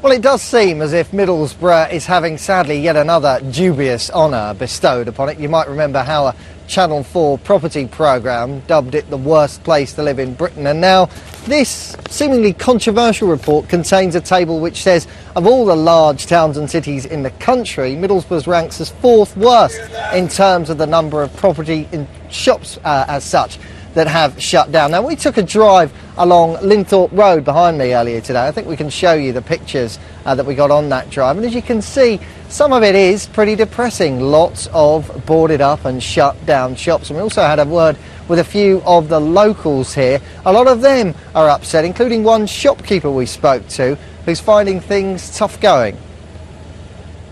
Well, it does seem as if Middlesbrough is having, sadly, yet another dubious honour bestowed upon it. You might remember how a Channel 4 property programme dubbed it the worst place to live in Britain, and now this seemingly controversial report contains a table which says of all the large towns and cities in the country, Middlesbrough ranks as 4th worst in terms of the number of property in shops as such that have shut down. Now, we took a drive along Linthorpe Road behind me earlier today. I think we can show you the pictures that we got on that drive, and as you can see, some of it is pretty depressing. Lots of boarded up and shut down shops, and we also had a word with a few of the locals here. A lot of them are upset, including one shopkeeper we spoke to who's finding things tough going.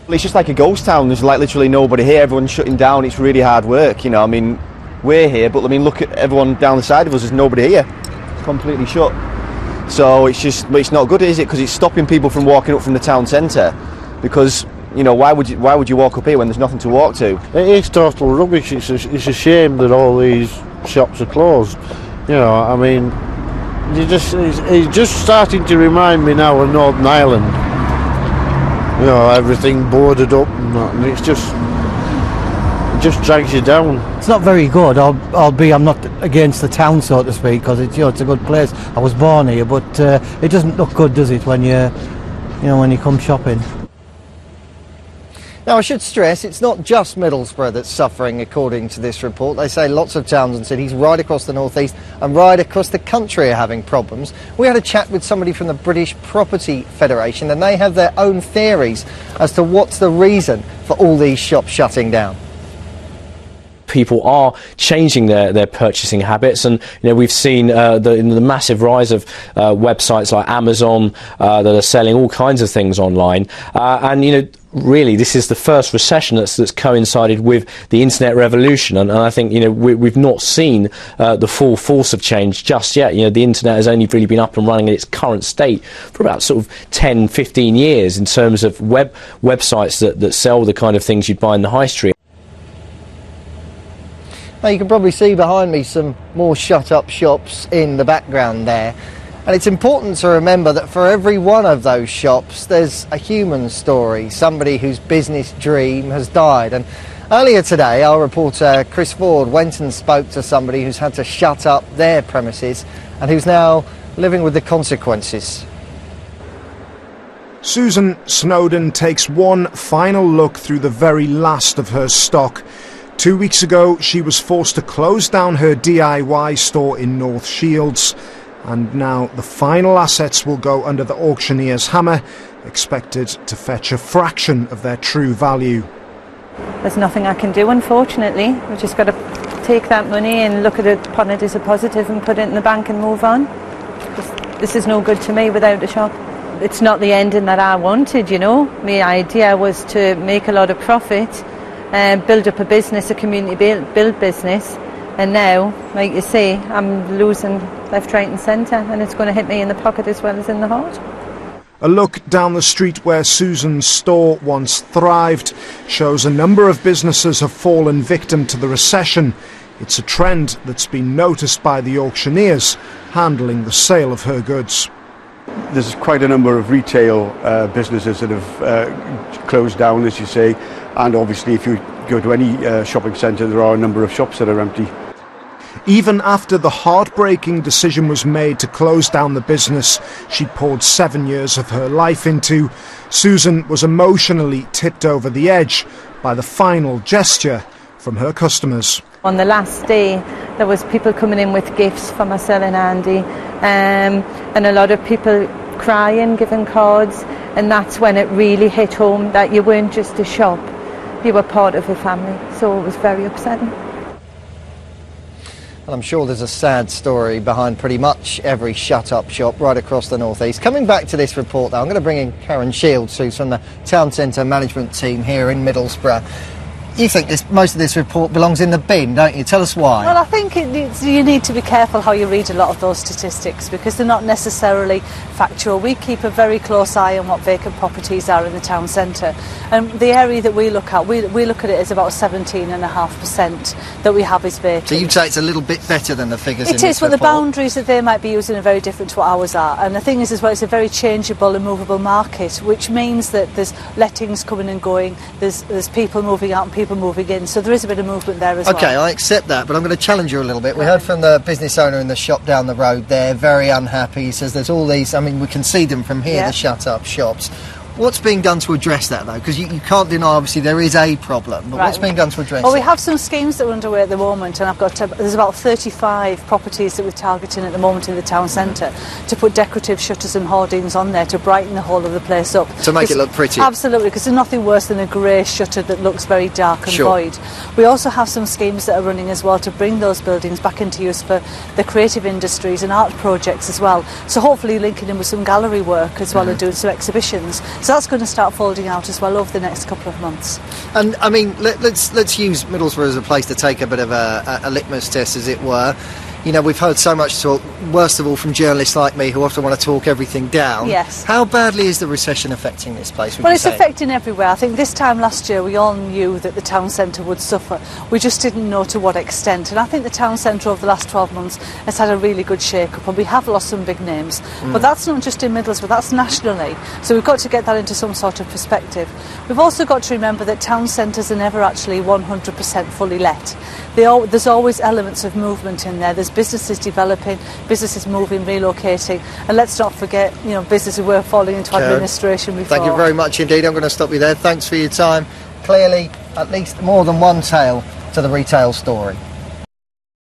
Well, it's just like a ghost town. There's like literally nobody here. Everyone's shutting down. It's really hard work, you know. I mean, we're here, but I mean, look at everyone down the side of us. There's nobody here. It's completely shut. So it's just, it's not good, is it? Because it's stopping people from walking up from the town centre. Because, you know, why would you walk up here when there's nothing to walk to? It is total rubbish. It's a shame that all these shops are closed. You know, I mean, it's just starting to remind me now of Northern Ireland. You know, everything boarded up and that, and it just drags you down. It's not very good, albeit I'm not against the town, so to speak, because it's, you know, it's a good place. I was born here, but it doesn't look good, does it, when when you come shopping? Now, I should stress, it's not just Middlesbrough that's suffering, according to this report. They say lots of towns and cities right across the North East and right across the country are having problems. We had a chat with somebody from the British Property Federation, and they have their own theories as to what's the reason for all these shops shutting down. People are changing their purchasing habits, and we've seen the massive rise of websites like Amazon that are selling all kinds of things online, and really this is the first recession that's coincided with the internet revolution, and I think we've not seen the full force of change just yet. The internet has only really been up and running in its current state for about sort of 10-15 years in terms of websites that sell the kind of things you'd buy in the high street. Now, you can probably see behind me some more shut-up shops in the background there. And it's important to remember that for every one of those shops, there's a human story, somebody whose business dream has died. And earlier today, our reporter Chris Ford went and spoke to somebody who's had to shut up their premises and who's now living with the consequences. Susan Snowden takes one final look through the very last of her stock. 2 weeks ago, she was forced to close down her DIY store in North Shields, and now the final assets will go under the auctioneer's hammer, expected to fetch a fraction of their true value. There's nothing I can do, unfortunately. We've just got to take that money and look at it upon it as a positive and put it in the bank and move on. This is no good to me without a shop. It's not the ending that I wanted, My idea was to make a lot of profit, build up a business, a community build business, and now, like you say, I'm losing left, right and centre, and it's going to hit me in the pocket as well as in the heart. A look down the street where Susan's store once thrived shows a number of businesses have fallen victim to the recession. It's a trend that's been noticed by the auctioneers handling the sale of her goods. There's quite a number of retail businesses that have closed down, as you say, and obviously if you go to any shopping centre, there are a number of shops that are empty. Even after the heartbreaking decision was made to close down the business she'd poured 7 years of her life into, Susan was emotionally tipped over the edge by the final gesture from her customers. On the last day, there was people coming in with gifts for myself and Andy, and a lot of people crying, giving cards, and that's when it really hit home that you weren't just a shop, you were part of a family, so it was very upsetting. And I'm sure there's a sad story behind pretty much every shut-up shop right across the North East. Coming back to this report, though, I'm going to bring in Karen Shields, who's from the Town Centre Management Team here in Middlesbrough. You think most of this report belongs in the bin, don't you? Tell us why. Well, I think you need to be careful how you read a lot of those statistics because they're not necessarily factual. We keep a very close eye on what vacant properties are in the town centre. And the area that we look at, we look at it as about 17.5% that we have is vacant. So you'd say it's a little bit better than the figures in this report? It is, but the boundaries that they might be using are very different to what ours are. And the thing is as well, it's a very changeable and movable market, which means that there's lettings coming and going, there's people moving out and people moving in, so there is a bit of movement there as well. Okay, I accept that, but I'm going to challenge you a little bit. We heard from the business owner in the shop down the road there, very unhappy. He says there's all these, I mean, we can see them from here, the shut-up shops. What's being done to address that, though? Because you can't deny, obviously, there is a problem, but what's being done to address it? Well, we have some schemes that are underway at the moment, and there's about 35 properties that we're targeting at the moment in the town centre to put decorative shutters and hoardings on there to brighten the whole of the place up. To make it look pretty? Absolutely, because there's nothing worse than a grey shutter that looks very dark and void. We also have some schemes that are running as well to bring those buildings back into use for the creative industries and art projects as well. So hopefully linking in with some gallery work as well and doing some exhibitions. So that's going to start folding out as well over the next couple of months. And I mean, let's use Middlesbrough as a place to take a bit of a litmus test, as it were. You know, we've heard so much talk, worst of all from journalists like me who often want to talk everything down. Yes. How badly is the recession affecting this place? Well, it's affecting everywhere. I think this time last year we all knew that the town centre would suffer. We just didn't know to what extent. And I think the town centre over the last 12 months has had a really good shake-up, and we have lost some big names. But that's not just in Middlesbrough, that's nationally. So we've got to get that into some sort of perspective. We've also got to remember that town centres are never actually 100% fully let. There's always elements of movement in there. There's businesses developing, businesses moving, relocating, and let's not forget, you know, businesses were falling into administration before. Thank you very much indeed. I'm going to stop you there. Thanks for your time. Clearly, at least more than one tale to the retail story.